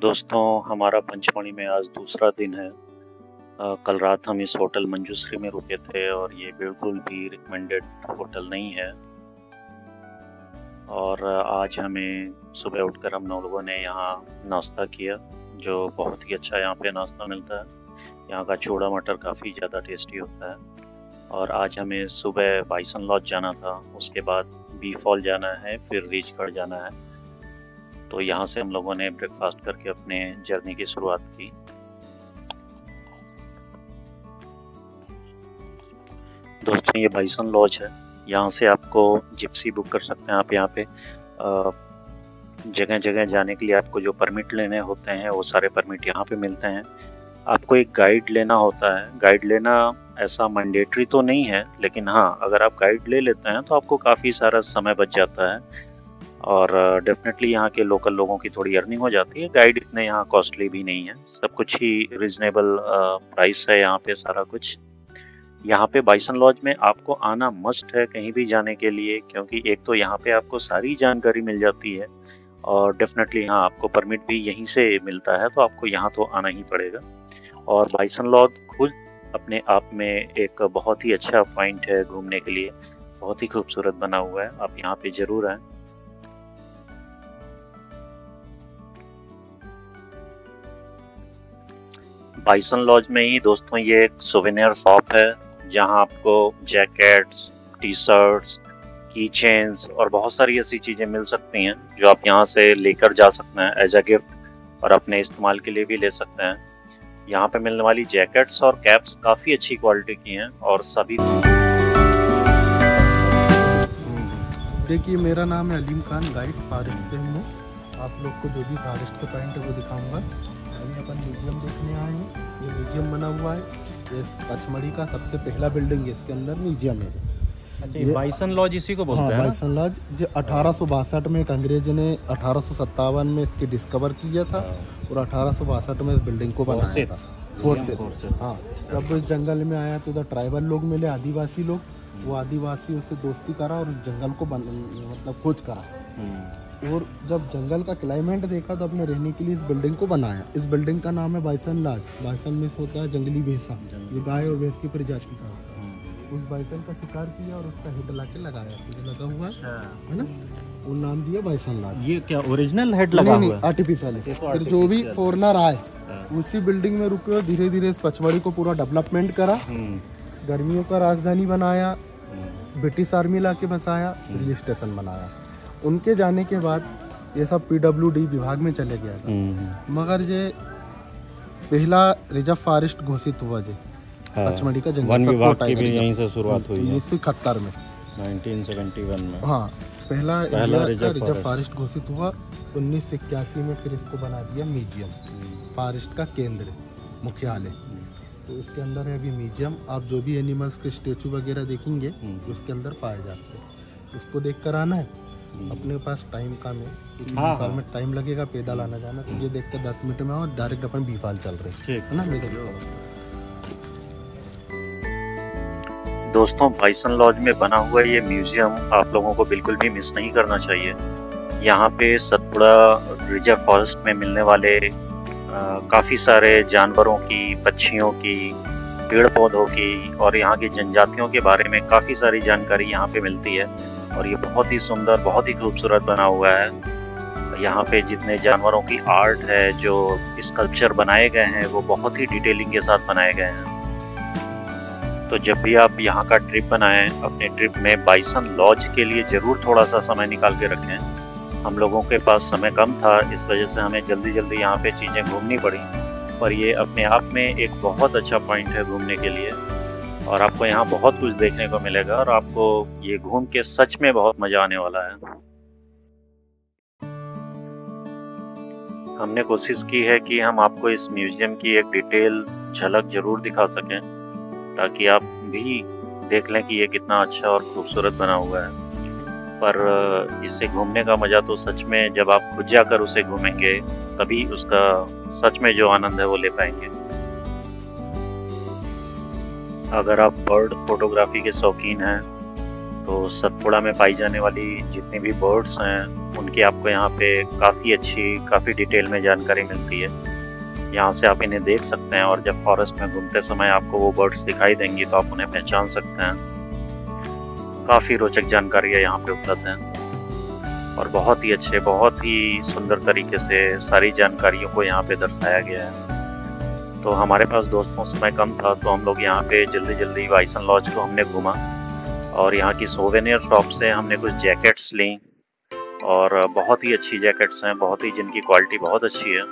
दोस्तों, हमारा पंचमढ़ी में आज दूसरा दिन है। कल रात हम इस होटल मंजूश्री में रुके थे और ये बिल्कुल भी रिकमेंडेड होटल नहीं है। और आज हमें सुबह उठकर हम लोगों ने यहाँ नाश्ता किया, जो बहुत ही अच्छा यहाँ पे नाश्ता मिलता है। यहाँ का छोला मटर काफ़ी ज़्यादा टेस्टी होता है। और आज हमें सुबह बाइसन लॉज जाना था, उसके बाद बी फॉल जाना है, फिर रीचगढ़ जाना है। तो यहाँ से हम लोगों ने ब्रेकफास्ट करके अपने जर्नी की शुरुआत की। दोस्तों, ये बाइसन लॉज है। यहाँ से आपको जिप्सी बुक कर सकते हैं। आप यहाँ पे जगह जगह जाने के लिए आपको जो परमिट लेने होते हैं वो सारे परमिट यहाँ पे मिलते हैं। आपको एक गाइड लेना होता है। गाइड लेना ऐसा मैंडेटरी तो नहीं है, लेकिन हाँ, अगर आप गाइड ले लेते हैं तो आपको काफ़ी सारा समय बच जाता है और डेफिनेटली यहाँ के लोकल लोगों की थोड़ी अर्निंग हो जाती है। गाइड इतने यहाँ कॉस्टली भी नहीं है, सब कुछ ही रिजनेबल प्राइस है यहाँ पे सारा कुछ। यहाँ पे बाइसन लॉज में आपको आना मस्ट है कहीं भी जाने के लिए, क्योंकि एक तो यहाँ पे आपको सारी जानकारी मिल जाती है और डेफिनेटली हाँ, आपको परमिट भी यहीं से मिलता है, तो आपको यहाँ तो आना ही पड़ेगा। और बाइसन लॉज खुद अपने आप में एक बहुत ही अच्छा पॉइंट है घूमने के लिए, बहुत ही खूबसूरत बना हुआ है। आप यहाँ पे ज़रूर आएँ। बाइसन लॉज में ही दोस्तों ये एक सोवेनियर शॉप है, जहाँ आपको जैकेट्स, टी शर्ट्स, की चेन्स और बहुत सारी ऐसी चीज़ें मिल सकती हैं जो आप यहाँ से लेकर जा सकते हैं एज अ गिफ्ट और अपने इस्तेमाल के लिए भी ले सकते हैं। यहाँ पे मिलने वाली जैकेट्स और कैप्स काफ़ी अच्छी क्वालिटी की हैं और सभी। देखिए, मेरा नाम है अलीम खान, गाइड फॉरेस्ट से हूँ। आप लोग को जो भी फॉरेस्ट के पॉइंट है वो दिखाऊंगा। अभी अपन म्यूजियम देखने आए हैं। ये म्यूजियम बना हुआ है, ये पचमढ़ी का सबसे पहला बिल्डिंग है, इसके अंदर म्यूजियम है। ये बाइसन लॉज इसी को बोलते हैं ना? बाइसन लॉज जो 1862 में एक अंग्रेज ने 1857 में इसकी डिस्कवर किया था और 1862 में इस बिल्डिंग को बनाया था। फोर्सेस। हाँ, जब इस जंगल में आया तो उधर ट्राइबल लोग मिले, आदिवासी लोग। वो आदिवासी उससे दोस्ती करा और उस जंगल को मतलब खोज करा। और जब जंगल का क्लाइमेट देखा तो अपने रहने के लिए इस बिल्डिंग को बनाया। इस बिल्डिंग का नाम है बाइसन लॉज। बाइसन में होता है जंगली भैंसा, ये गाय और भैंस की प्रजाति का होता है। उस बाइसन का शिकार किया और उसका हेड लाके लगाया, तो लगा हुआ है ना, वो नाम दिया बाइसन लॉज। ये क्या ओरिजिनल हेड लगा हुआ है? आर्टिफिशियल है। फिर जो भी फॉरेनर आए उसी बिल्डिंग में रुके और धीरे धीरे इस पचमढ़ी को पूरा डेवलपमेंट करा, गर्मियों का राजधानी बनाया, ब्रिटिश आर्मी लाके बसाया, पुलिस स्टेशन बनाया। उनके जाने के बाद ये सब PWD विभाग में चले गया था। मगर ये पहला रिजर्व फॉरेस्ट घोषित हुआ जी पचमढ़ी का जंगल। वन विभाग की भी यहीं से शुरुआत हुई है 1971 में, 1971 में। हाँ, पहला रिजर्व फॉरेस्ट घोषित हुआ। 1981 में फिर इसको बना दिया म्यूजियम, फॉरेस्ट का केंद्र, मुख्यालय। तो उसके अंदर है अभी म्यूजियम। आप जो भी एनिमल्स के स्टेचू वगैरह देखेंगे उसके अंदर पाए जाते हैं। उसको देख कर आना है। अपने पास टाइम कम है, में टाइम लगेगा पैदल आना जाना, तो ये देख कर 10 मिनट में और डायरेक्ट अपन बीफाल चल रहे हैं ना। दोस्तों, बाइसन लॉज में बना हुआ ये म्यूजियम आप लोगों को बिल्कुल भी मिस नहीं करना चाहिए। यहाँ पे सतपुड़ा रिजर्व फॉरेस्ट में मिलने वाले काफ़ी सारे जानवरों की, पक्षियों की, पेड़ पौधों की और यहाँ की जनजातियों के बारे में काफ़ी सारी जानकारी यहाँ पे मिलती है। और ये बहुत ही सुंदर, बहुत ही खूबसूरत बना हुआ है। यहाँ पे जितने जानवरों की आर्ट है, जो स्कल्पचर बनाए गए हैं, वो बहुत ही डिटेलिंग के साथ बनाए गए हैं। तो जब भी आप यहाँ का ट्रिप बनाएं, अपने ट्रिप में बाइसन लॉज के लिए ज़रूर थोड़ा सा समय निकाल के रखें। हम लोगों के पास समय कम था, इस वजह से हमें जल्दी जल्दी यहाँ पे चीज़ें घूमनी पड़ी, पर ये अपने आप में एक बहुत अच्छा पॉइंट है घूमने के लिए और आपको यहाँ बहुत कुछ देखने को मिलेगा और आपको ये घूम के सच में बहुत मज़ा आने वाला है। हमने कोशिश की है कि हम आपको इस म्यूजियम की एक डिटेल झलक ज़रूर दिखा सकें, ताकि आप भी देख लें कि ये कितना अच्छा और खूबसूरत बना हुआ है। पर इससे घूमने का मज़ा तो सच में जब आप खुद जाकर उसे घूमेंगे तभी उसका सच में जो आनंद है वो ले पाएंगे। अगर आप बर्ड फोटोग्राफी के शौकीन हैं तो सतपुड़ा में पाई जाने वाली जितनी भी बर्ड्स हैं उनकी आपको यहाँ पे काफ़ी डिटेल में जानकारी मिलती है। यहाँ से आप इन्हें देख सकते हैं और जब फॉरेस्ट में घूमते समय आपको वो बर्ड्स दिखाई देंगी तो आप उन्हें पहचान सकते हैं। काफ़ी रोचक जानकारियाँ यहाँ पे उपलब्ध हैं और बहुत ही सुंदर तरीके से सारी जानकारियों को यहाँ पे दर्शाया गया है। तो हमारे पास दोस्तों समय कम था तो हम लोग यहाँ पे जल्दी बाइसन लॉज को हमने घूमा और यहाँ की सोवेनियर शॉप से हमने कुछ जैकेट्स ली और बहुत ही अच्छी जैकेट्स हैं, जिनकी क्वालिटी बहुत अच्छी है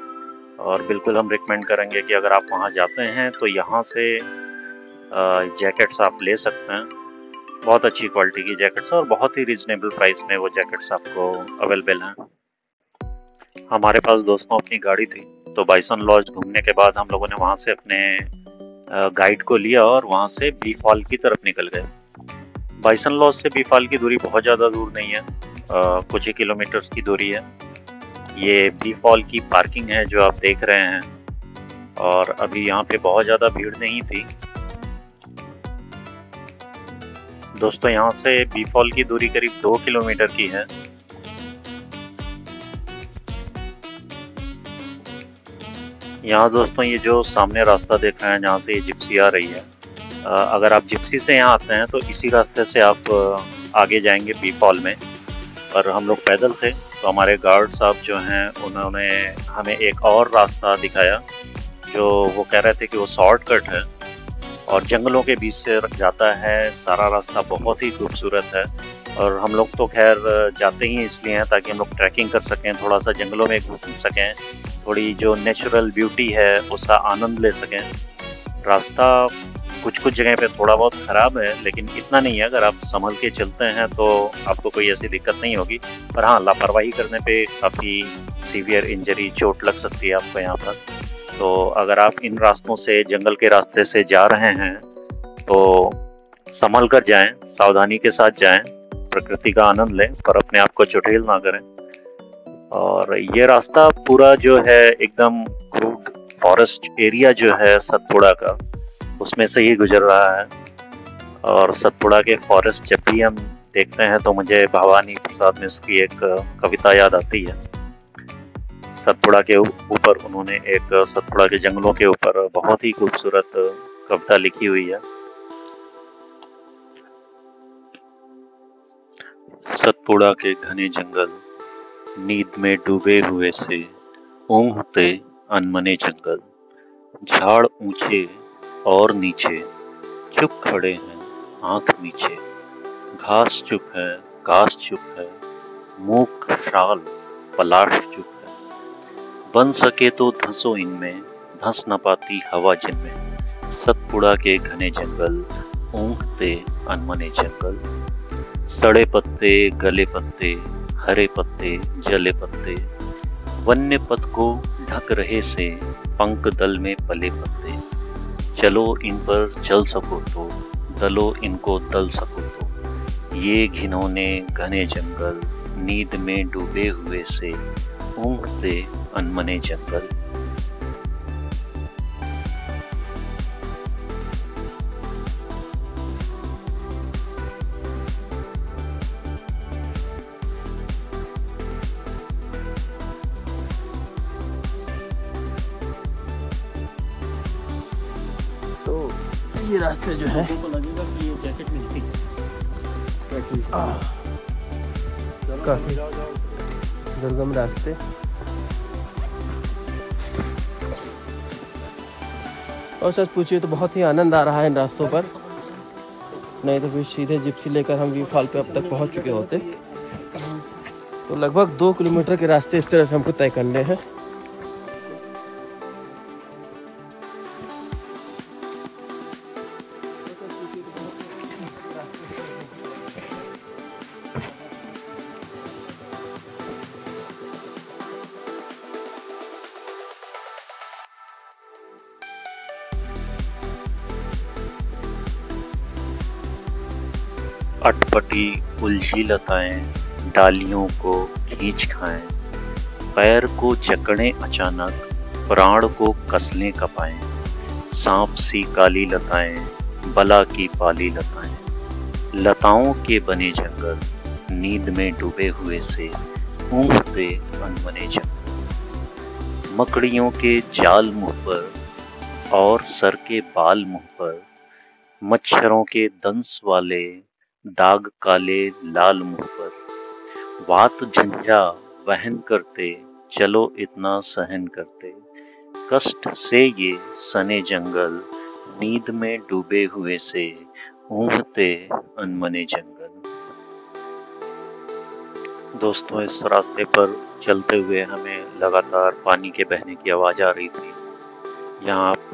और बिल्कुल हम रिकमेंड करेंगे कि अगर आप वहाँ जाते हैं तो यहाँ से जैकेट्स आप ले सकते हैं। बहुत अच्छी क्वालिटी की जैकेट्स और बहुत ही रीजनेबल प्राइस में वो जैकेट्स आपको अवेलेबल हैं। हमारे पास दोस्तों अपनी गाड़ी थी तो बाइसन लॉज घूमने के बाद हम लोगों ने वहाँ से अपने गाइड को लिया और वहाँ से बी फॉल की तरफ निकल गए। बाइसन लॉज से बी फॉल की दूरी बहुत ज़्यादा दूर नहीं है, कुछ ही किलोमीटर्स की दूरी है। ये बी फॉल की पार्किंग है जो आप देख रहे हैं और अभी यहाँ पे बहुत ज़्यादा भीड़ नहीं थी। दोस्तों यहाँ से बी फॉल की दूरी करीब 2 किलोमीटर की है। यहाँ दोस्तों ये जो सामने रास्ता देख रहे हैं जहाँ से ये जिप्सी आ रही है, अगर आप जिप्सी से यहाँ आते हैं तो इसी रास्ते से आप आगे जाएंगे बी फॉल में। पर हम लोग पैदल थे तो हमारे गार्ड साहब जो हैं उन्होंने हमें एक और रास्ता दिखाया जो वो कह रहे थे कि वो शॉर्टकट है और जंगलों के बीच से जाता है। सारा रास्ता बहुत ही खूबसूरत है और हम लोग तो खैर जाते ही इसलिए हैं ताकि हम लोग ट्रैकिंग कर सकें, थोड़ा सा जंगलों में घूम सकें, थोड़ी जो नेचुरल ब्यूटी है उसका आनंद ले सकें। रास्ता कुछ जगह पे थोड़ा बहुत ख़राब है लेकिन इतना नहीं है, अगर आप संभल के चलते हैं तो आपको कोई ऐसी दिक्कत नहीं होगी। पर हाँ, लापरवाही करने पे काफ़ी सीवियर इंजरी, चोट लग सकती है आपको यहाँ पर। तो अगर आप इन रास्तों से, जंगल के रास्ते से जा रहे हैं तो संभल कर जाएं, सावधानी के साथ जाएं, प्रकृति का आनंद लें पर अपने आप को चुटेल ना करें। और ये रास्ता पूरा जो है एकदम क्रूड फॉरेस्ट एरिया जो है सतपुड़ा का, उसमें से ही गुजर रहा है। और सतपुड़ा के फॉरेस्ट जब भी हम देखते हैं तो मुझे भवानी प्रसाद मिश्र की एक कविता याद आती है। सतपुड़ा के ऊपर उन्होंने एक सतपुड़ा के जंगलों के ऊपर बहुत ही खूबसूरत कविता लिखी हुई है। सतपुड़ा के घने जंगल नींद में डूबे हुए से, ऊँघते अनमने जंगल, झाड़ ऊंचे और नीचे, चुप खड़े हैं आंख नीचे, घास चुप है, घास चुप है, मूक शाल पलाश चुप है, बन सके तो धंसो इनमें, धंस न पाती हवा जिनमें। सतपुड़ा के घने जंगल, ऊँघते अनमने जंगल, सड़े पत्ते गले पत्ते, हरे पत्ते जले पत्ते, वन्य पथ को ढक रहे से, पंख दल में पले पत्ते, चलो इन पर चल सको तो, दलो इनको दल सको तो, ये घिनौने घने जंगल, नींद में डूबे हुए से, ऊँघते अनमने जंगल। तो ये रास्ते जो है लगेगा कि ये जैकेट मिलती काफी दुर्गम रास्ते, और सच पूछिए तो बहुत ही आनंद आ रहा है इन रास्तों पर। नहीं तो फिर सीधे जिप्सी लेकर हम व्यू फॉल पे अब तक पहुंच चुके होते। तो लगभग 2 किलोमीटर के रास्ते इस तरह से हमको तय करने हैं। अटपटी उलझी लताएं डालियों को खींच खाएं, पैर को जकड़ें अचानक, प्राण को कसलें कपाएं, सांप सी काली लताएं, बला की पाली लताएं, लताओं के बने जंगल, नींद में डूबे हुए से ऊँघते अनमने जंगल। मकड़ियों के जाल मुँह पर और सर के बाल मुँह पर, मच्छरों के दंस वाले दाग काले लाल मुँह पर। वात झंझा वहन करते, चलो इतना सहन करते, कष्ट से ये सने जंगल, नींद में डूबे हुए से ऊँघते अनमने जंगल। दोस्तों, इस रास्ते पर चलते हुए हमें लगातार पानी के बहने की आवाज़ आ रही थी। यहाँ आप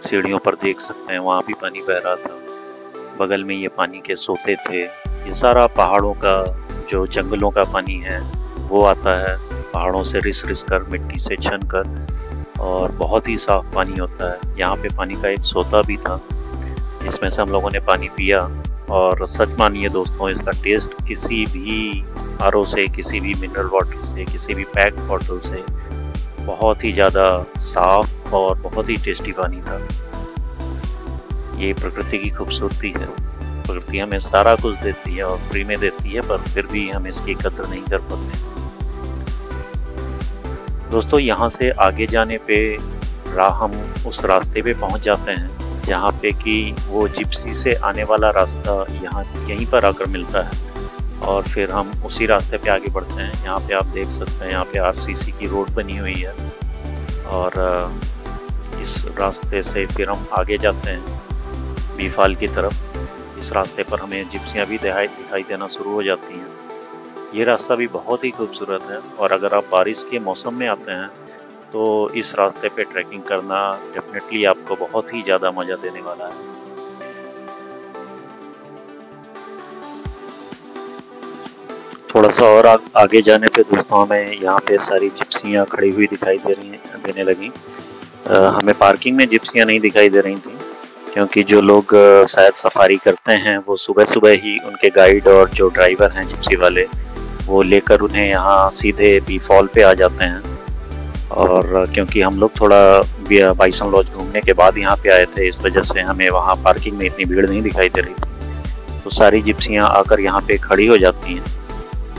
सीढ़ियों पर देख सकते हैं, वहाँ भी पानी बह रहा था। बगल में ये पानी के सोते थे। ये सारा पहाड़ों का, जो जंगलों का पानी है, वो आता है पहाड़ों से रिस रिस कर, मिट्टी से छन कर, और बहुत ही साफ पानी होता है। यहाँ पे पानी का एक सोता भी था, जिसमें से हम लोगों ने पानी पिया, और सच मानिए दोस्तों, इसका टेस्ट किसी भी आरओ से, किसी भी मिनरल वाटर से, किसी भी पैक बॉटल से बहुत ही ज़्यादा साफ और बहुत ही टेस्टी पानी था। ये प्रकृति की खूबसूरती है। प्रकृति हमें सारा कुछ देती है और फ्री में देती है, पर फिर भी हम इसकी कदर नहीं कर पाते। दोस्तों, यहाँ से आगे जाने पे हम उस रास्ते पे पहुँच जाते हैं जहाँ पे कि वो जिप्सी से आने वाला रास्ता यहीं पर आकर मिलता है, और फिर हम उसी रास्ते पे आगे बढ़ते हैं। यहाँ पे आप देख सकते हैं, यहाँ पे आरसीसी की रोड बनी हुई है, और इस रास्ते से फिर हम आगे जाते हैं बीफाल की तरफ। इस रास्ते पर हमें जिप्सियाँ भी दिखाई देना शुरू हो जाती हैं। ये रास्ता भी बहुत ही खूबसूरत है, और अगर आप बारिश के मौसम में आते हैं तो इस रास्ते पे ट्रैकिंग करना डेफिनेटली आपको बहुत ही ज़्यादा मज़ा देने वाला है। थोड़ा सा और आगे जाने पे दोस्तों हमें यहाँ पे सारी जिप्सियाँ खड़ी हुई दिखाई देने लगी। हमें पार्किंग में जिप्सियाँ नहीं दिखाई दे रही थी, क्योंकि जो लोग शायद सफारी करते हैं वो सुबह सुबह ही उनके गाइड और जो ड्राइवर हैं जिप्सी वाले, वो लेकर उन्हें यहाँ सीधे बीफॉल पे आ जाते हैं। और क्योंकि हम लोग थोड़ा बाइसन लॉज घूमने के बाद यहाँ पे आए थे, इस वजह से हमें वहाँ पार्किंग में इतनी भीड़ नहीं दिखाई दे रही थी। तो सारी जिप्सियाँ आकर यहाँ पे खड़ी हो जाती हैं,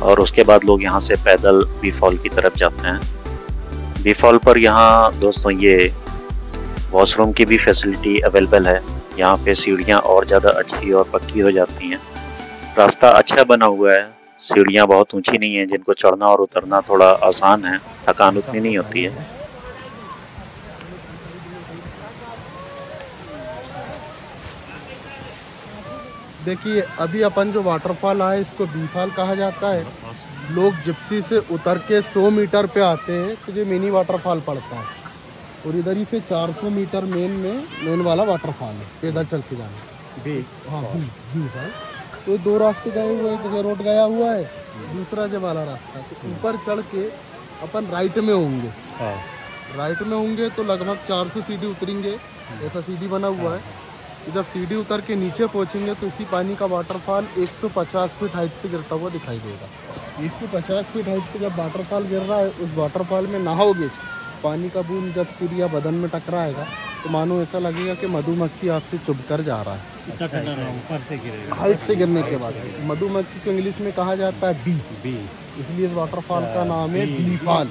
और उसके बाद लोग यहाँ से पैदल बीफॉल की तरफ जाते हैं। बीफॉल पर यहाँ दोस्तों ये वॉशरूम की भी फैसिलिटी अवेलेबल है। यहाँ पे सीढ़ियाँ और ज़्यादा अच्छी और पक्की हो जाती हैं। रास्ता अच्छा बना हुआ है, सीढ़ियाँ बहुत ऊंची नहीं है, जिनको चढ़ना और उतरना थोड़ा आसान है, थकान उतनी नहीं होती है। देखिए, अभी अपन जो वाटरफॉल आए इसको बीफाल कहा जाता है। लोग जिप्सी से उतर के 100 मीटर पे आते हैं तो ये मिनी वाटरफॉल पड़ता है, और इधर ही से 400 मीटर मेन वाला वाटरफॉल है, पैदल चल के जाना। हाँ, बीफाल तो दो रास्ते गए हुए हैं, रोड गया हुआ है, दूसरा जो वाला रास्ता। तो ऊपर चढ़ के अपन राइट में होंगे। राइट में होंगे तो लगभग 400 सीढ़ी उतरेंगे, ऐसा सीढ़ी बना हुआ है। जब सीढ़ी उतर के नीचे पहुंचेंगे तो इसी पानी का वाटरफॉल 150 फीट हाइट से गिरता हुआ दिखाई देगा। 150 फीट हाइट से जब वाटरफॉल गिर रहा है, उस वाटरफॉल में नहाओगे, पानी का बूंद जब सीढ़ी या बदन में टकराएगा तो मानो ऐसा लगेगा कि मधुमक्खी आपसे चुभकर जा रहा है। ऊपर से गिरेगा, हाइट से गिरने के बाद। मधुमक्खी को इंग्लिश में कहा जाता है बी, इसलिए इस वाटरफॉल का नाम है बीफाल।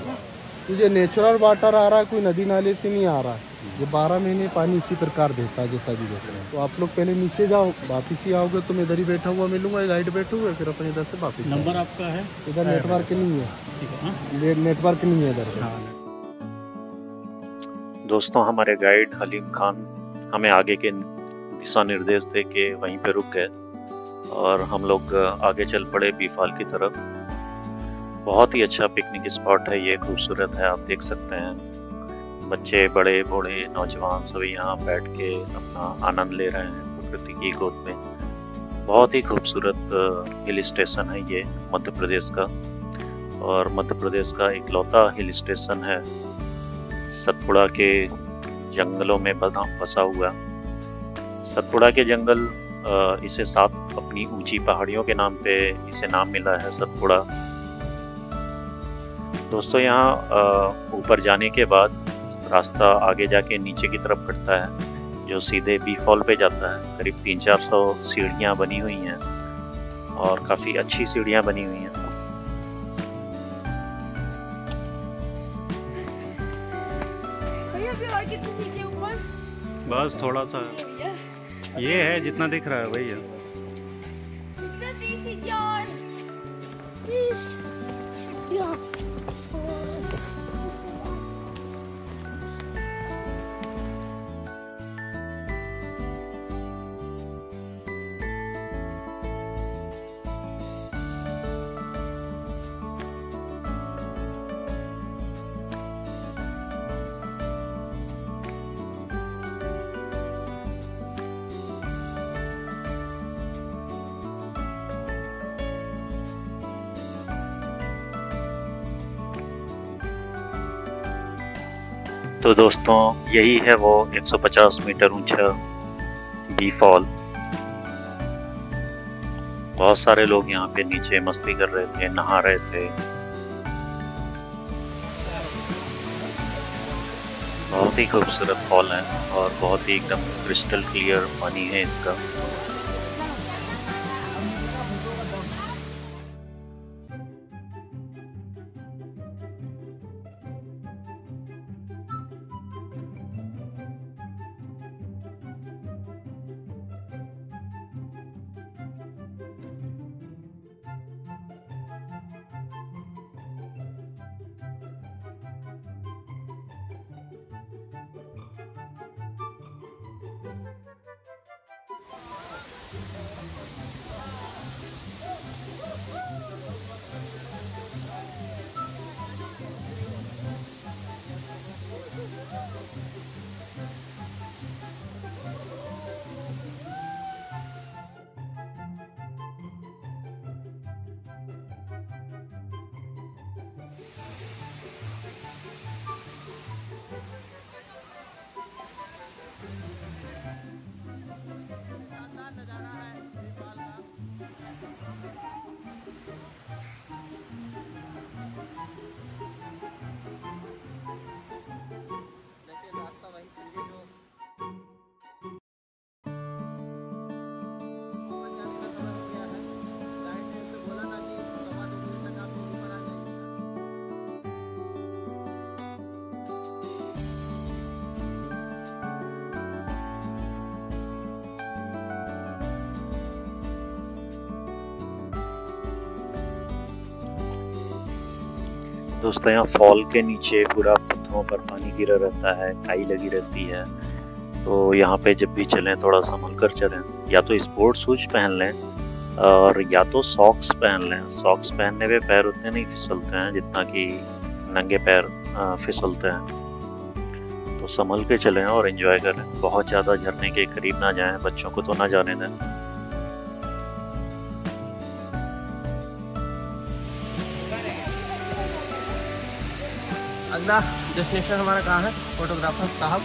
तो ये नेचुरल वाटर आ रहा है, कोई नदी नाले से नहीं आ रहा है। ये 12 महीने पानी इसी प्रकार देता है जैसा भी देता है। तो आप लोग पहले नीचे जाओ, वापिस ही आओगे तो मैं इधर ही बैठा हुआ मिलूंगा, गाइड बैठे हुए, फिर अपन इधर से वापिस। नंबर आपका है? इधर नेटवर्क नहीं है, नेटवर्क नहीं है इधर। दोस्तों, हमारे गाइड हलीम खान हमें आगे के दिशा निर्देश दे के वहीं पे रुक गए, और हम लोग आगे चल पड़े बीफाल की तरफ। बहुत ही अच्छा पिकनिक स्पॉट है ये, खूबसूरत है। आप देख सकते हैं बच्चे, बड़े, बूढ़े, नौजवान सभी यहाँ बैठ के अपना आनंद ले रहे हैं प्रकृति की गोद में। बहुत ही खूबसूरत हिल स्टेशन है ये मध्य प्रदेश का, और मध्य प्रदेश का इकलौता हिल स्टेशन है सतपुड़ा के जंगलों में बसा हुआ। सतपुड़ा के जंगल इसे 7 अपनी ऊंची पहाड़ियों के नाम पे इसे नाम मिला है, सतपुड़ा। दोस्तों, यहाँ ऊपर जाने के बाद रास्ता आगे जाके नीचे की तरफ कटता है। जो सीधे बी फॉल पे जाता है। करीब 300-400 सीढ़ियाँ बनी हुई हैं और काफ़ी अच्छी सीढ़ियाँ बनी हुई हैं। भैया और कितनी सीढ़ियाँ ऊपर? बस थोड़ा सा ये है जितना दिख रहा है भैया। इसमें 30 सीढ़ियाँ और 30 सीढ़ियाँ। तो दोस्तों यही है वो 150 मीटर ऊंचा बी फॉल। बहुत सारे लोग यहाँ पे नीचे मस्ती कर रहे थे, नहा रहे थे। बहुत ही खूबसूरत फॉल है और बहुत ही एकदम क्रिस्टल क्लियर पानी है इसका। दोस्तों यहाँ फॉल के नीचे पूरा पत्थरों पर पानी गिरा रहता है, खाई लगी रहती है। तो यहाँ पे जब भी चलें थोड़ा संभल कर चलें, या तो स्पोर्ट्स शूज पहन लें और या तो सॉक्स पहन लें। सॉक्स पहनने पे पैर उतने नहीं फिसलते हैं जितना कि नंगे पैर फिसलते हैं। तो संभल के चलें और एंजॉय करें। बहुत ज़्यादा झरने के करीब ना जाएं, बच्चों को तो ना जाने दें। अगला डेस्टिनेशन हमारा कहाँ है फोटोग्राफर साहब?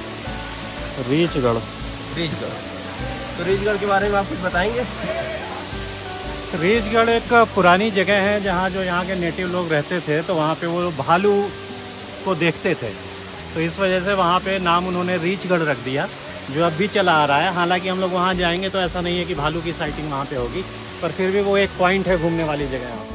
रीचगढ़। रीचगढ़। तो रीचगढ़ के बारे में आप कुछ बताएंगे? रीचगढ़ एक पुरानी जगह है जहाँ जो यहाँ के नेटिव लोग रहते थे, तो वहाँ पे वो भालू को देखते थे, तो इस वजह से वहाँ पे नाम उन्होंने रीचगढ़ रख दिया, जो अब भी चला आ रहा है। हालांकि हम लोग वहाँ जाएंगे तो ऐसा नहीं है कि भालू की साइटिंग वहाँ पे होगी, पर फिर भी वो एक पॉइंट है घूमने वाली जगह यहाँ पे।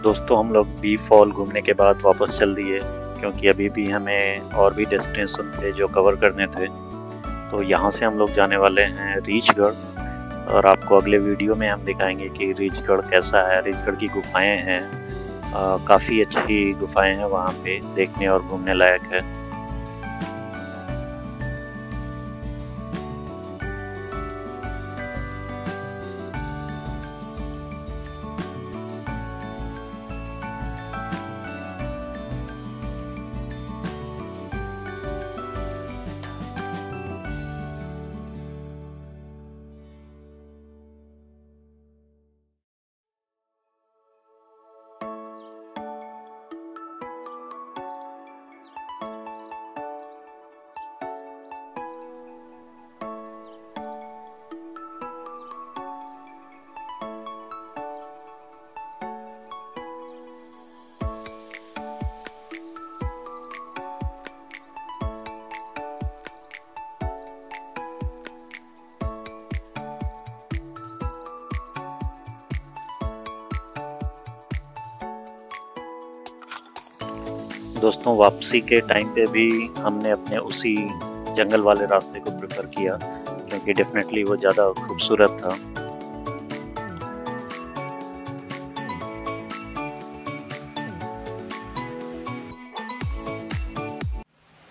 दोस्तों हम लोग बी फॉल घूमने के बाद वापस चल दिए, क्योंकि अभी भी हमें और भी डेस्टिनेशन थे जो कवर करने थे। तो यहाँ से हम लोग जाने वाले हैं रीचगढ़, और आपको अगले वीडियो में हम दिखाएंगे कि रीचगढ़ कैसा है। रीचगढ़ की गुफाएं हैं, काफ़ी अच्छी गुफाएं हैं वहाँ पे, देखने और घूमने लायक है। दोस्तों वापसी के टाइम पे भी हमने अपने उसी जंगल वाले रास्ते को प्रेफर किया क्योंकि डेफिनेटली वो ज़्यादा खूबसूरत था।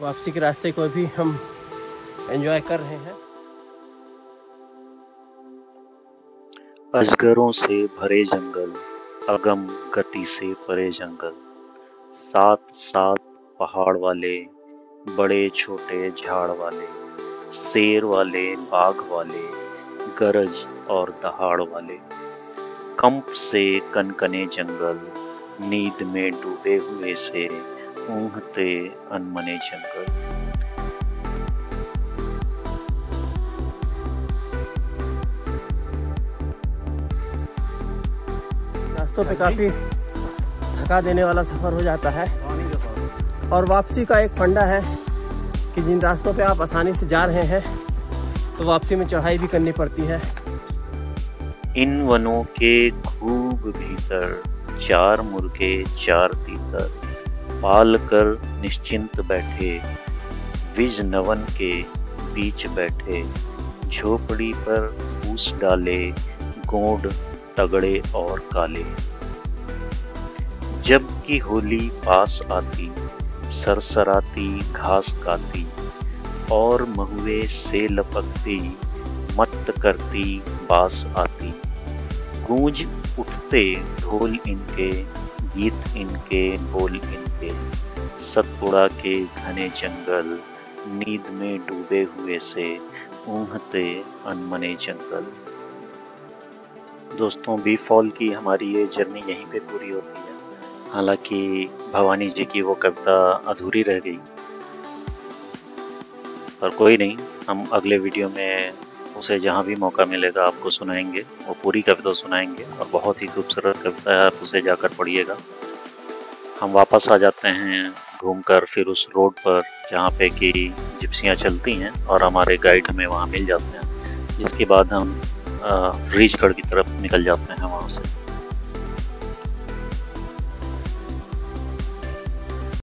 वापसी के रास्ते को भी हम एंजॉय कर रहे हैं। अजगरों से भरे जंगल, अगम गति से परे जंगल, साथ साथ पहाड़ वाले, बड़े छोटे झाड़ वाले, शेर वाले, बाघ वाले, गरज और दहाड़ वाले, कंप से कनकने जंगल, नींद में डूबे हुए से ऊँघते अनमने जंगल। रास्तों पे काफ़ी थका देने वाला सफ़र हो जाता है और वापसी का एक फंडा है कि जिन रास्तों पे आप आसानी से जा रहे हैं तो वापसी में चढ़ाई भी करनी पड़ती है। इन वनों के खूब भीतर, चार मुर्गे चार तीतर, पाल कर निश्चिंत बैठे, विज नवन के बीच बैठे, झोपड़ी पर फूस डाले, गोंड तगड़े और काले। जब की होली पास आती, सरसराती घास खाती, और महुए से लपकती, मत करती बास आती। गूंज उठते ढोल इनके, गीत इनके, बोल इनके, सतपुड़ा के घने जंगल, नींद में डूबे हुए से ऊँघते अनमने जंगल। दोस्तों बी फॉल की हमारी ये जर्नी यहीं पे पूरी होती है। हालांकि भवानी जी की वो कविता अधूरी रह गई, पर कोई नहीं, हम अगले वीडियो में उसे जहाँ भी मौका मिलेगा आपको सुनाएंगे, वो पूरी कविता सुनाएंगे और बहुत ही खूबसूरत कविता है, आप उसे जाकर पढ़िएगा। हम वापस आ जाते हैं घूमकर फिर उस रोड पर जहाँ पे कि जिप्सियाँ चलती हैं और हमारे गाइड हमें वहाँ मिल जाते हैं, जिसके बाद हम रीचगढ़ की तरफ निकल जाते हैं वहाँ से।